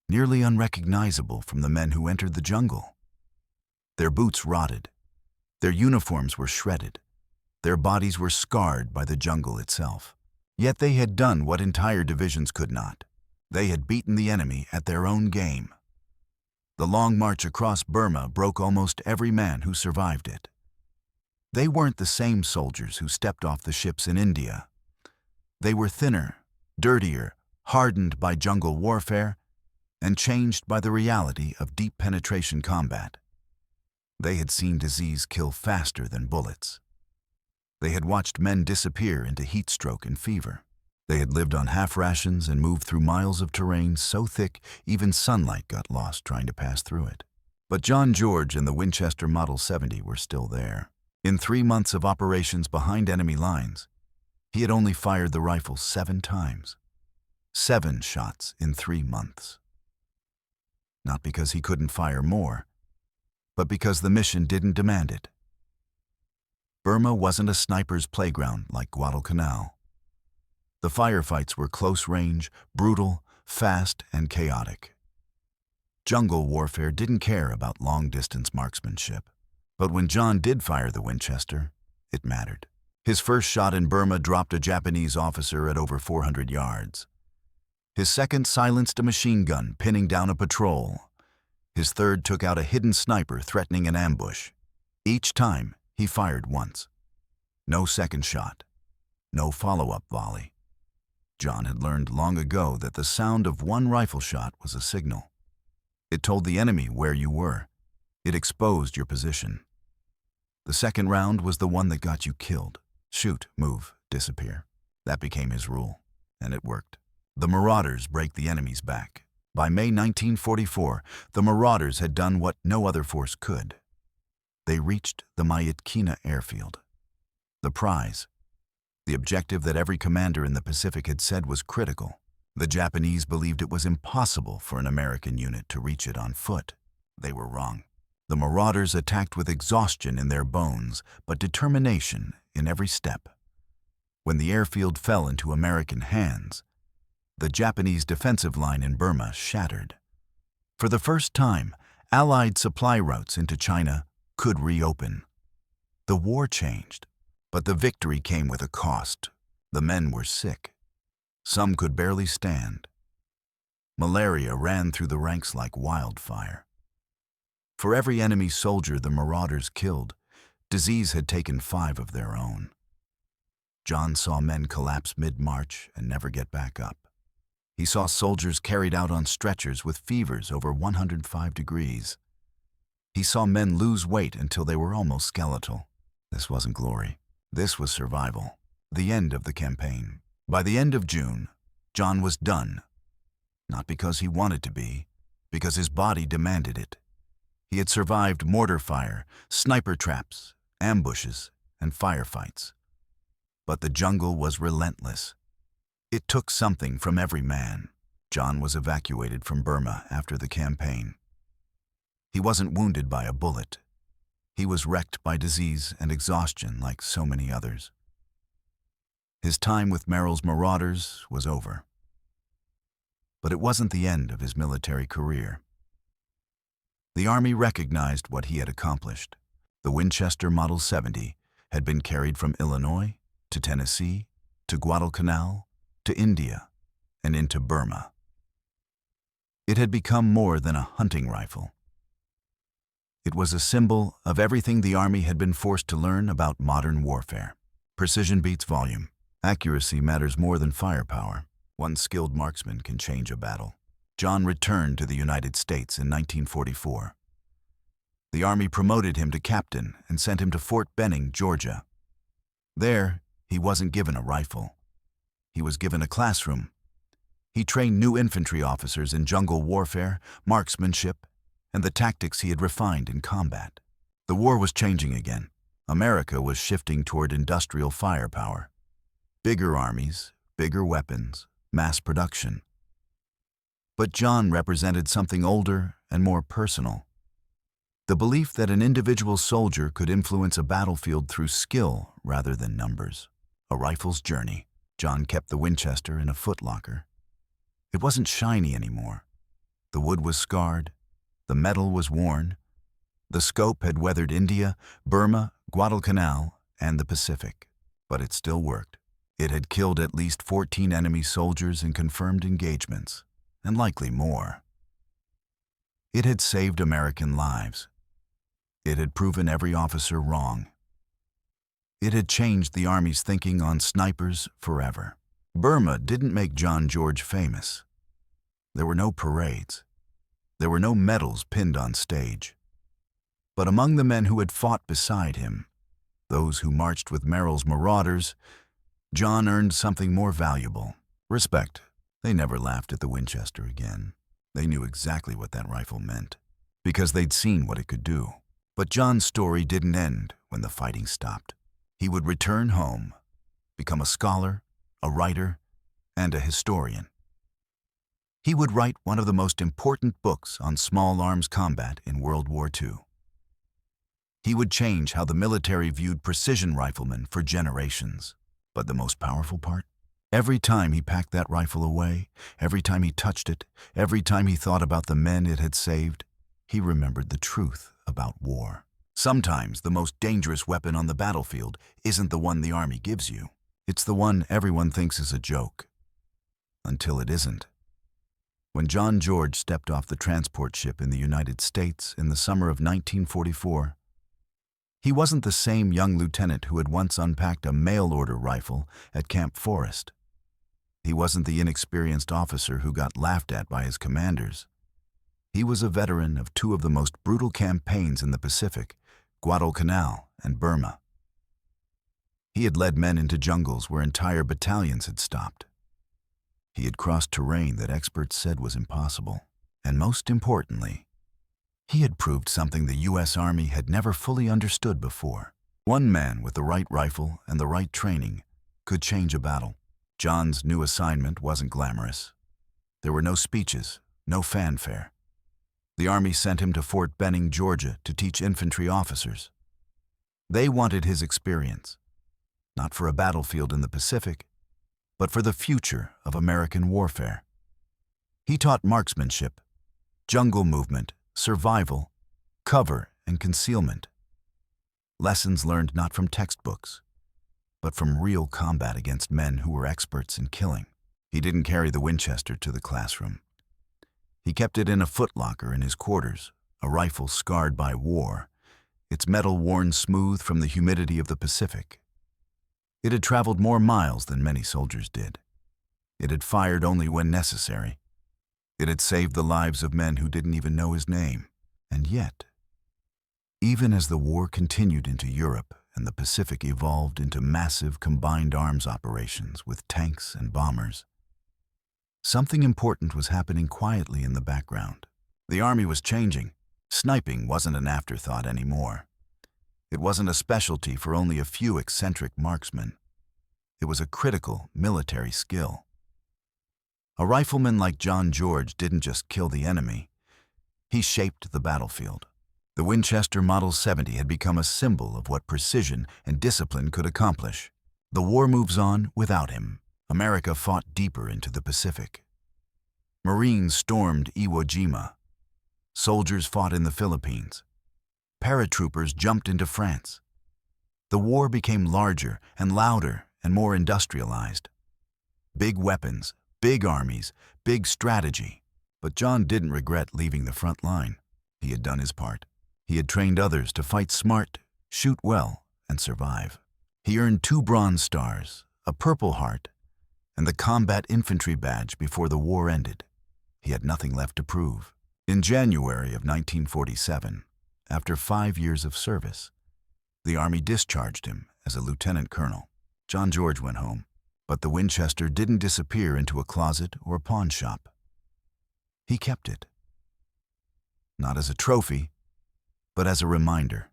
nearly unrecognizable from the men who entered the jungle. Their boots rotted. Their uniforms were shredded. Their bodies were scarred by the jungle itself. Yet they had done what entire divisions could not. They had beaten the enemy at their own game. The long march across Burma broke almost every man who survived it. They weren't the same soldiers who stepped off the ships in India. They were thinner, dirtier, hardened by jungle warfare, and changed by the reality of deep penetration combat. They had seen disease kill faster than bullets. They had watched men disappear into heat stroke and fever. They had lived on half rations and moved through miles of terrain so thick even sunlight got lost trying to pass through it. But John George and the Winchester Model 70 were still there. In 3 months of operations behind enemy lines, he had only fired the rifle 7 times. 7 shots in 3 months. Not because he couldn't fire more, but because the mission didn't demand it. Burma wasn't a sniper's playground like Guadalcanal. The firefights were close-range, brutal, fast, and chaotic. Jungle warfare didn't care about long-distance marksmanship. But when John did fire the Winchester, it mattered. His first shot in Burma dropped a Japanese officer at over 400 yards. His second silenced a machine gun pinning down a patrol. His third took out a hidden sniper threatening an ambush. Each time, he fired once. No second shot. No follow-up volley. John had learned long ago that the sound of one rifle shot was a signal. It told the enemy where you were. It exposed your position. The second round was the one that got you killed. Shoot, move, disappear. That became his rule, and it worked. The Marauders break the enemy's back. By May 1944, the Marauders had done what no other force could. They reached the Myitkyina airfield. The prize, the objective that every commander in the Pacific had said was critical. The Japanese believed it was impossible for an American unit to reach it on foot. They were wrong. The Marauders attacked with exhaustion in their bones, but determination in every step. When the airfield fell into American hands, the Japanese defensive line in Burma shattered. For the first time, Allied supply routes into China could reopen. The war changed, but the victory came with a cost. The men were sick. Some could barely stand. Malaria ran through the ranks like wildfire. For every enemy soldier the Marauders killed, disease had taken 5 of their own. John saw men collapse mid-march and never get back up. He saw soldiers carried out on stretchers with fevers over 105 degrees. He saw men lose weight until they were almost skeletal. This wasn't glory. This was survival. The end of the campaign. By the end of June, John was done. Not because he wanted to be, because his body demanded it. He had survived mortar fire, sniper traps, ambushes, and firefights. But the jungle was relentless. It took something from every man. John was evacuated from Burma after the campaign. He wasn't wounded by a bullet. He was wrecked by disease and exhaustion like so many others. His time with Merrill's Marauders was over. But it wasn't the end of his military career. The Army recognized what he had accomplished. The Winchester Model 70 had been carried from Illinois to Tennessee to Guadalcanal to India and into Burma. It had become more than a hunting rifle. It was a symbol of everything the Army had been forced to learn about modern warfare. Precision beats volume. Accuracy matters more than firepower. One skilled marksman can change a battle. John returned to the United States in 1944. The Army promoted him to captain and sent him to Fort Benning, Georgia. There, he wasn't given a rifle. He was given a classroom. He trained new infantry officers in jungle warfare, marksmanship, and the tactics he had refined in combat. The war was changing again. America was shifting toward industrial firepower. Bigger armies, bigger weapons, mass production. But John represented something older and more personal. The belief that an individual soldier could influence a battlefield through skill rather than numbers. A rifle's journey. John kept the Winchester in a footlocker. It wasn't shiny anymore. The wood was scarred. The metal was worn. The scope had weathered India, Burma, Guadalcanal, and the Pacific. But it still worked. It had killed at least 14 enemy soldiers in confirmed engagements, and likely more. It had saved American lives. It had proven every officer wrong. It had changed the Army's thinking on snipers forever. Burma didn't make John George famous. There were no parades. There were no medals pinned on stage. But among the men who had fought beside him, those who marched with Merrill's marauders, John earned something more valuable: respect. They never laughed at the Winchester again. They knew exactly what that rifle meant, because they'd seen what it could do. But John's story didn't end when the fighting stopped. He would return home, become a scholar, a writer, and a historian. He would write one of the most important books on small arms combat in World War II. He would change how the military viewed precision riflemen for generations. But the most powerful part? Every time he packed that rifle away, every time he touched it, every time he thought about the men it had saved, he remembered the truth about war. Sometimes the most dangerous weapon on the battlefield isn't the one the Army gives you. It's the one everyone thinks is a joke. Until it isn't. When John George stepped off the transport ship in the United States in the summer of 1944, he wasn't the same young lieutenant who had once unpacked a mail-order rifle at Camp Forest. He wasn't the inexperienced officer who got laughed at by his commanders. He was a veteran of two of the most brutal campaigns in the Pacific, Guadalcanal and Burma. He had led men into jungles where entire battalions had stopped. He had crossed terrain that experts said was impossible. And most importantly, he had proved something the U.S. Army had never fully understood before. One man with the right rifle and the right training could change a battle. John's new assignment wasn't glamorous. There were no speeches, no fanfare. The Army sent him to Fort Benning, Georgia, to teach infantry officers. They wanted his experience, not for a battlefield in the Pacific, but for the future of American warfare. He taught marksmanship, jungle movement, survival, cover, and concealment. Lessons learned not from textbooks, but from real combat against men who were experts in killing. He didn't carry the Winchester to the classroom. He kept it in a footlocker in his quarters, a rifle scarred by war, its metal worn smooth from the humidity of the Pacific. It had traveled more miles than many soldiers did. It had fired only when necessary. It had saved the lives of men who didn't even know his name. And yet, even as the war continued into Europe and the Pacific evolved into massive combined arms operations with tanks and bombers, something important was happening quietly in the background. The Army was changing. Sniping wasn't an afterthought anymore. It wasn't a specialty for only a few eccentric marksmen. It was a critical military skill. A rifleman like John George didn't just kill the enemy. He shaped the battlefield. The Winchester Model 70 had become a symbol of what precision and discipline could accomplish. The war moves on without him. America fought deeper into the Pacific. Marines stormed Iwo Jima. Soldiers fought in the Philippines. Paratroopers jumped into France. The war became larger and louder and more industrialized. Big weapons, big armies, big strategy. But John didn't regret leaving the front line. He had done his part. He had trained others to fight smart, shoot well, and survive. He earned 2 Bronze Stars, a Purple Heart, and the Combat Infantry Badge before the war ended. He had nothing left to prove. In January of 1947, after 5 years of service, the Army discharged him as a lieutenant colonel. John George went home, but the Winchester didn't disappear into a closet or a pawn shop. He kept it. Not as a trophy, but as a reminder.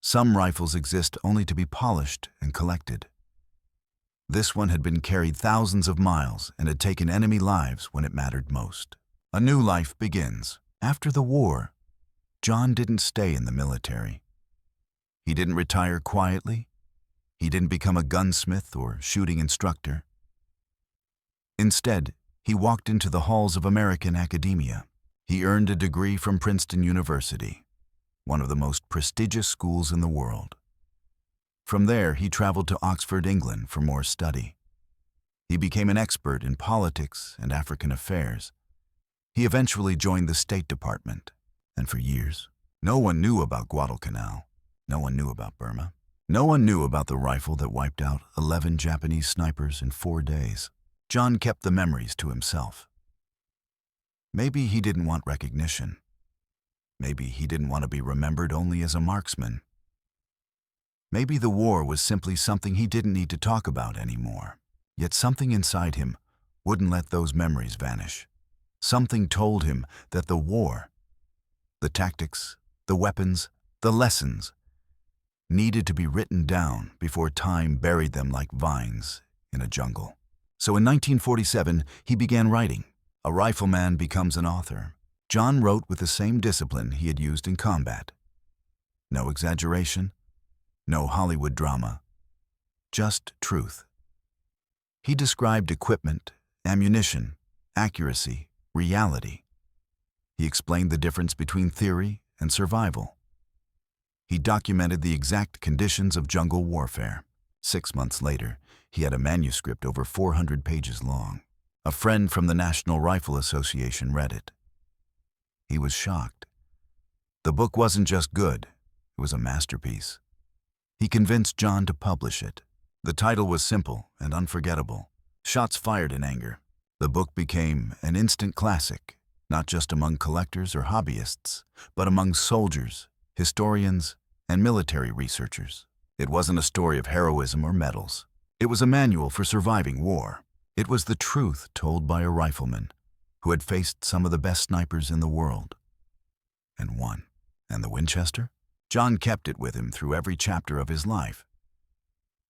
Some rifles exist only to be polished and collected. This one had been carried thousands of miles and had taken enemy lives when it mattered most. A new life begins. After the war, John didn't stay in the military. He didn't retire quietly. He didn't become a gunsmith or shooting instructor. Instead, he walked into the halls of American academia. He earned a degree from Princeton University, one of the most prestigious schools in the world. From there, he traveled to Oxford, England for more study. He became an expert in politics and African affairs. He eventually joined the State Department, and for years, no one knew about Guadalcanal. No one knew about Burma. No one knew about the rifle that wiped out 11 Japanese snipers in 4 days. John kept the memories to himself. Maybe he didn't want recognition. Maybe he didn't want to be remembered only as a marksman. Maybe the war was simply something he didn't need to talk about anymore. Yet something inside him wouldn't let those memories vanish. Something told him that the war, the tactics, the weapons, the lessons, needed to be written down before time buried them like vines in a jungle. So in 1947, he began writing. A rifleman becomes an author. John wrote with the same discipline he had used in combat. No exaggeration, no Hollywood drama, just truth. He described equipment, ammunition, accuracy, reality. He explained the difference between theory and survival. He documented the exact conditions of jungle warfare. 6 months later, he had a manuscript over 400 pages long. A friend from the National Rifle Association read it. He was shocked. The book wasn't just good, it was a masterpiece. He convinced John to publish it. The title was simple and unforgettable. Shots Fired in Anger. The book became an instant classic, not just among collectors or hobbyists, but among soldiers, historians, and military researchers. It wasn't a story of heroism or medals. It was a manual for surviving war. It was the truth told by a rifleman who had faced some of the best snipers in the world and won. And the Winchester? John kept it with him through every chapter of his life.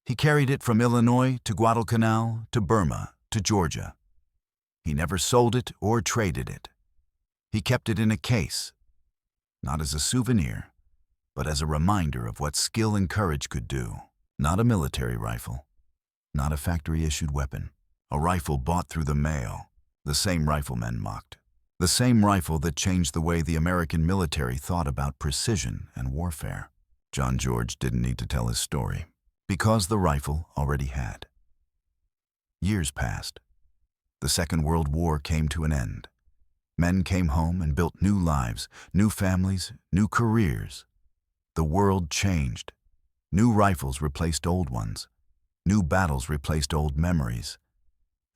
He carried it from Illinois to Guadalcanal to Burma to Georgia. He never sold it or traded it. He kept it in a case, not as a souvenir, but as a reminder of what skill and courage could do. Not a military rifle, not a factory-issued weapon. A rifle bought through the mail, the same riflemen mocked. The same rifle that changed the way the American military thought about precision and warfare. John George didn't need to tell his story, because the rifle already had. Years passed. The Second World War came to an end. Men came home and built new lives, new families, new careers. The world changed. New rifles replaced old ones. New battles replaced old memories.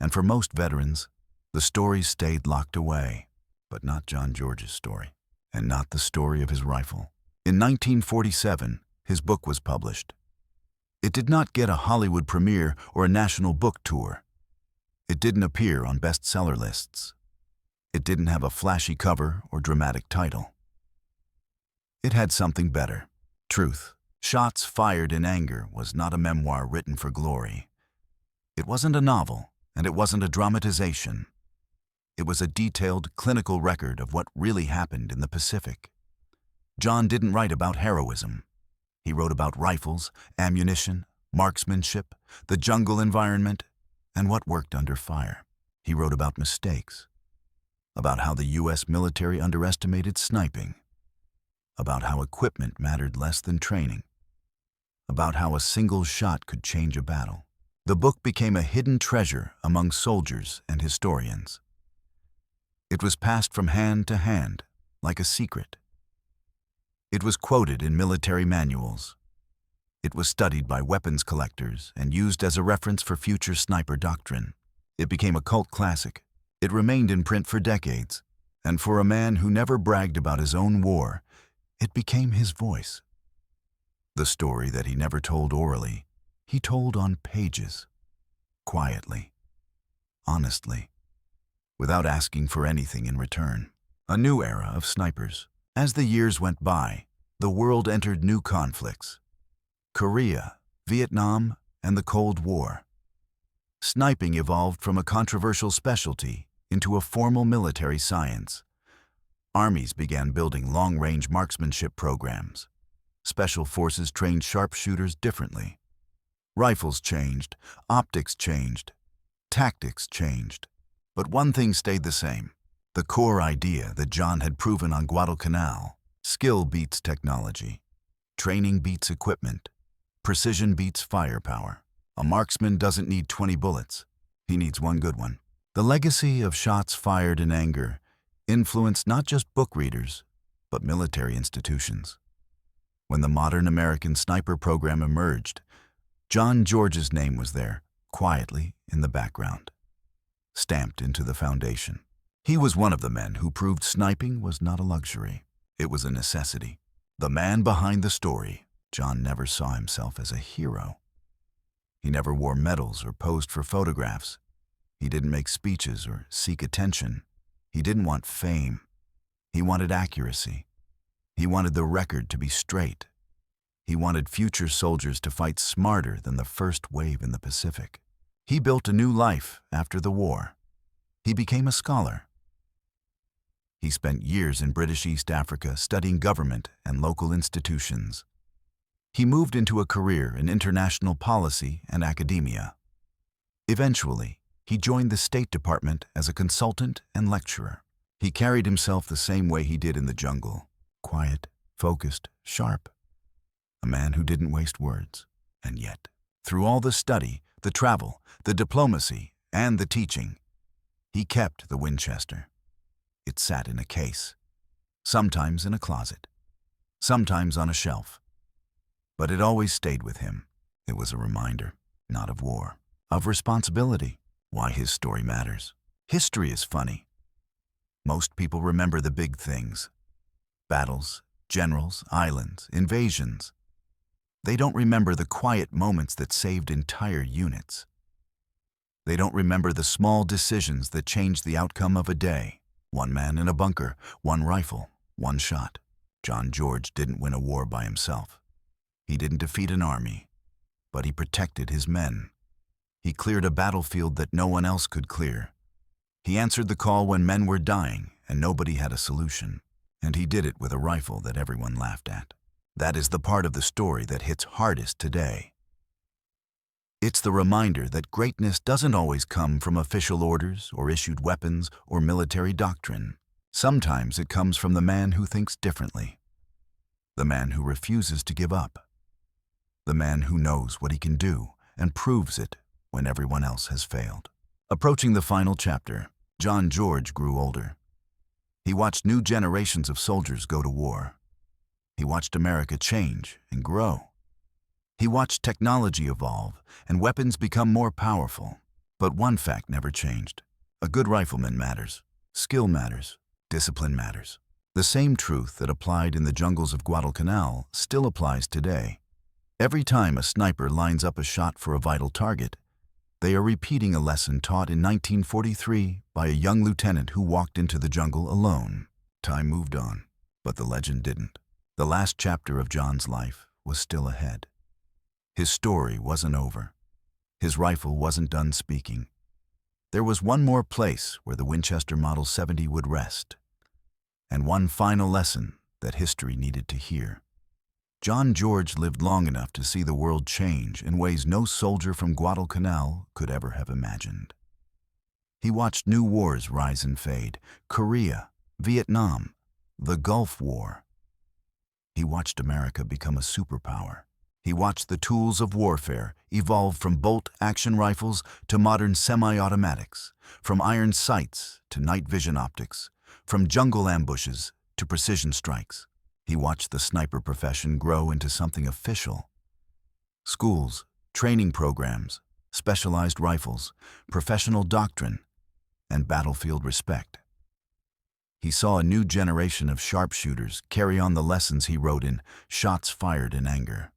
And for most veterans, the stories stayed locked away. But not John George's story, and not the story of his rifle. In 1947, his book was published. It did not get a Hollywood premiere or a national book tour. It didn't appear on bestseller lists. It didn't have a flashy cover or dramatic title. It had something better. Truth. Shots Fired in Anger was not a memoir written for glory. It wasn't a novel, and it wasn't a dramatization. It was a detailed, clinical record of what really happened in the Pacific. John didn't write about heroism. He wrote about rifles, ammunition, marksmanship, the jungle environment, and what worked under fire. He wrote about mistakes, about how the U.S. military underestimated sniping, about how equipment mattered less than training, about how a single shot could change a battle. The book became a hidden treasure among soldiers and historians. It was passed from hand to hand, like a secret. It was quoted in military manuals. It was studied by weapons collectors and used as a reference for future sniper doctrine. It became a cult classic. It remained in print for decades, and for a man who never bragged about his own war, it became his voice. The story that he never told orally, he told on pages, quietly, honestly, without asking for anything in return. A new era of snipers. As the years went by, the world entered new conflicts: Korea, Vietnam, and the Cold War. Sniping evolved from a controversial specialty into a formal military science. Armies began building long-range marksmanship programs. Special forces trained sharpshooters differently. Rifles changed, optics changed, tactics changed. But one thing stayed the same: the core idea that John had proven on Guadalcanal. Skill beats technology. Training beats equipment. Precision beats firepower. A marksman doesn't need 20 bullets. He needs one good one. The legacy of shots fired in anger influenced not just book readers, but military institutions. When the modern American sniper program emerged, John George's name was there, quietly in the background, stamped into the foundation. He was one of the men who proved sniping was not a luxury. It was a necessity. The man behind the story. John never saw himself as a hero. He never wore medals or posed for photographs. He didn't make speeches or seek attention. He didn't want fame. He wanted accuracy. He wanted the record to be straight. He wanted future soldiers to fight smarter than the first wave in the Pacific. He built a new life after the war. He became a scholar. He spent years in British East Africa studying government and local institutions. He moved into a career in international policy and academia. Eventually, he joined the State Department as a consultant and lecturer. He carried himself the same way he did in the jungle: quiet, focused, sharp. A man who didn't waste words. And yet, through all the study, the travel, the diplomacy, and the teaching, he kept the Winchester. It sat in a case, sometimes in a closet, sometimes on a shelf. But it always stayed with him. It was a reminder, not of war, of responsibility. Why his story matters. History is funny. Most people remember the big things: battles, generals, islands, invasions. They don't remember the quiet moments that saved entire units. They don't remember the small decisions that changed the outcome of a day. One man in a bunker, one rifle, one shot. John George didn't win a war by himself. He didn't defeat an army, but he protected his men. He cleared a battlefield that no one else could clear. He answered the call when men were dying and nobody had a solution. And he did it with a rifle that everyone laughed at. That is the part of the story that hits hardest today. It's the reminder that greatness doesn't always come from official orders or issued weapons or military doctrine. Sometimes it comes from the man who thinks differently, the man who refuses to give up, the man who knows what he can do and proves it when everyone else has failed. Approaching the final chapter, John George grew older. He watched new generations of soldiers go to war. He watched America change and grow. He watched technology evolve and weapons become more powerful. But one fact never changed: a good rifleman matters, skill matters, discipline matters. The same truth that applied in the jungles of Guadalcanal still applies today. Every time a sniper lines up a shot for a vital target, they are repeating a lesson taught in 1943 by a young lieutenant who walked into the jungle alone. Time moved on, but the legend didn't. The last chapter of John's life was still ahead. His story wasn't over. His rifle wasn't done speaking. There was one more place where the Winchester Model 70 would rest, and one final lesson that history needed to hear. John George lived long enough to see the world change in ways no soldier from Guadalcanal could ever have imagined. He watched new wars rise and fade: Korea, Vietnam, the Gulf War. He watched America become a superpower. He watched the tools of warfare evolve from bolt-action rifles to modern semi-automatics, from iron sights to night vision optics, from jungle ambushes to precision strikes. He watched the sniper profession grow into something official. Schools, training programs, specialized rifles, professional doctrine, and battlefield respect. He saw a new generation of sharpshooters carry on the lessons he wrote in Shots Fired in Anger.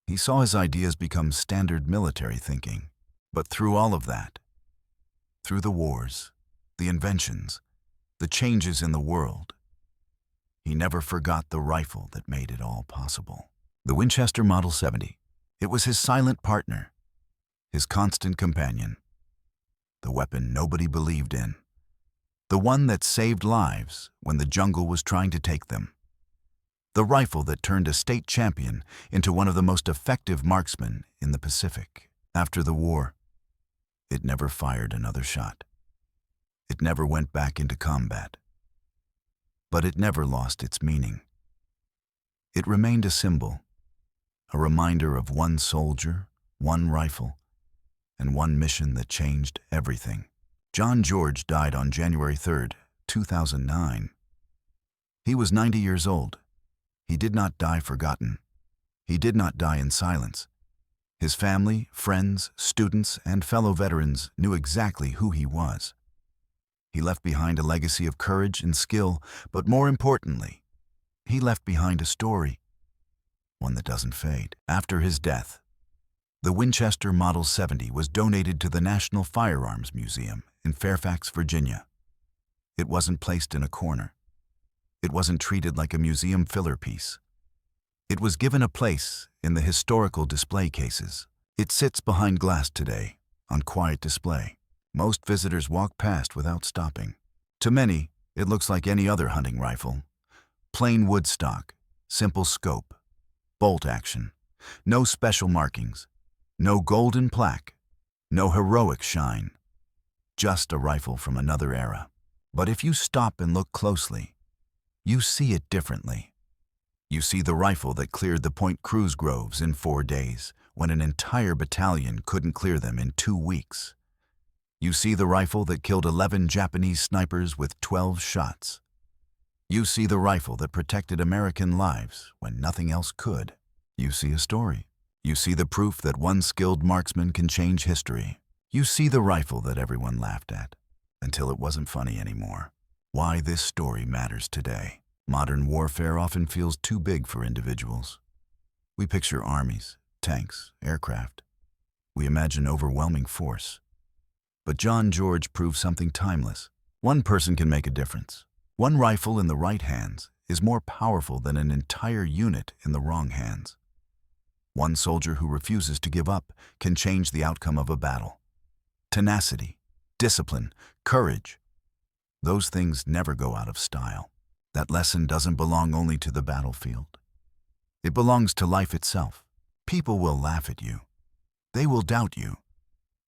He saw his ideas become standard military thinking. But through all of that, through the wars, the inventions, the changes in the world, he never forgot the rifle that made it all possible. The Winchester Model 70. It was his silent partner, his constant companion, the weapon nobody believed in, the one that saved lives when the jungle was trying to take them, the rifle that turned a state champion into one of the most effective marksmen in the Pacific. After the war, it never fired another shot. It never went back into combat. But it never lost its meaning. It remained a symbol, a reminder of one soldier, one rifle, and one mission that changed everything. John George died on January 3, 2009. He was 90 years old. He did not die forgotten. He did not die in silence. His family, friends, students, and fellow veterans knew exactly who he was. He left behind a legacy of courage and skill, but more importantly, he left behind a story, one that doesn't fade. After his death, the Winchester Model 70 was donated to the National Firearms Museum in Fairfax, Virginia. It wasn't placed in a corner. It wasn't treated like a museum filler piece. It was given a place in the historical display cases. It sits behind glass today, on quiet display. Most visitors walk past without stopping. To many, it looks like any other hunting rifle. Plain wood stock, simple scope, bolt action, no special markings, no golden plaque, no heroic shine. Just a rifle from another era. But if you stop and look closely, you see it differently. You see the rifle that cleared the Point Cruz groves in 4 days, when an entire battalion couldn't clear them in 2 weeks. You see the rifle that killed 11 Japanese snipers with 12 shots. You see the rifle that protected American lives when nothing else could. You see a story. You see the proof that one skilled marksman can change history. You see the rifle that everyone laughed at, until it wasn't funny anymore. Why this story matters today. Modern warfare often feels too big for individuals. We picture armies, tanks, aircraft. We imagine overwhelming force. But John George proved something timeless. One person can make a difference. One rifle in the right hands is more powerful than an entire unit in the wrong hands. One soldier who refuses to give up can change the outcome of a battle. Tenacity, discipline, courage. Those things never go out of style. That lesson doesn't belong only to the battlefield. It belongs to life itself. People will laugh at you. They will doubt you.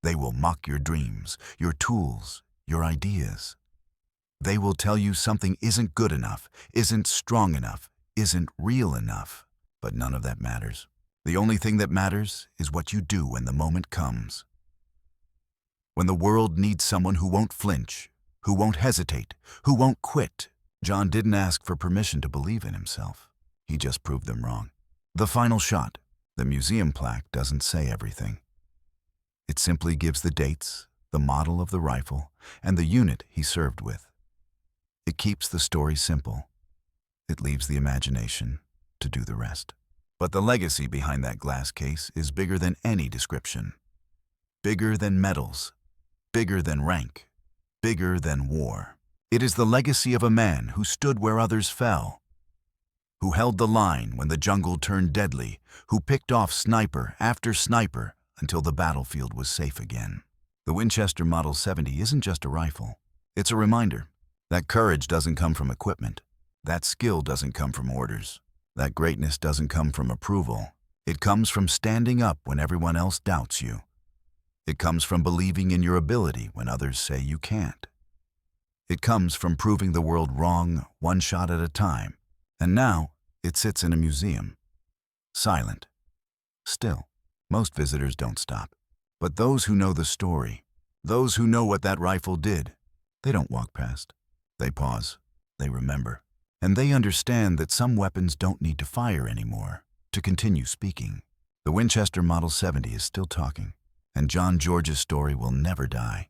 They will mock your dreams, your tools, your ideas. They will tell you something isn't good enough, isn't strong enough, isn't real enough. But none of that matters. The only thing that matters is what you do when the moment comes. When the world needs someone who won't flinch, who won't hesitate, who won't quit. John didn't ask for permission to believe in himself. He just proved them wrong. The final shot, the museum plaque, doesn't say everything. It simply gives the dates, the model of the rifle, and the unit he served with. It keeps the story simple. It leaves the imagination to do the rest. But the legacy behind that glass case is bigger than any description. Bigger than medals, bigger than rank, bigger than war. It is the legacy of a man who stood where others fell, who held the line when the jungle turned deadly, who picked off sniper after sniper until the battlefield was safe again. The Winchester Model 70 isn't just a rifle. It's a reminder that courage doesn't come from equipment, that skill doesn't come from orders, that greatness doesn't come from approval. It comes from standing up when everyone else doubts you. It comes from believing in your ability when others say you can't. It comes from proving the world wrong one shot at a time. And now, it sits in a museum. Silent. Still. Most visitors don't stop. But those who know the story, those who know what that rifle did, they don't walk past. They pause. They remember. And they understand that some weapons don't need to fire anymore to continue speaking. The Winchester Model 70 is still talking, and John George's story will never die.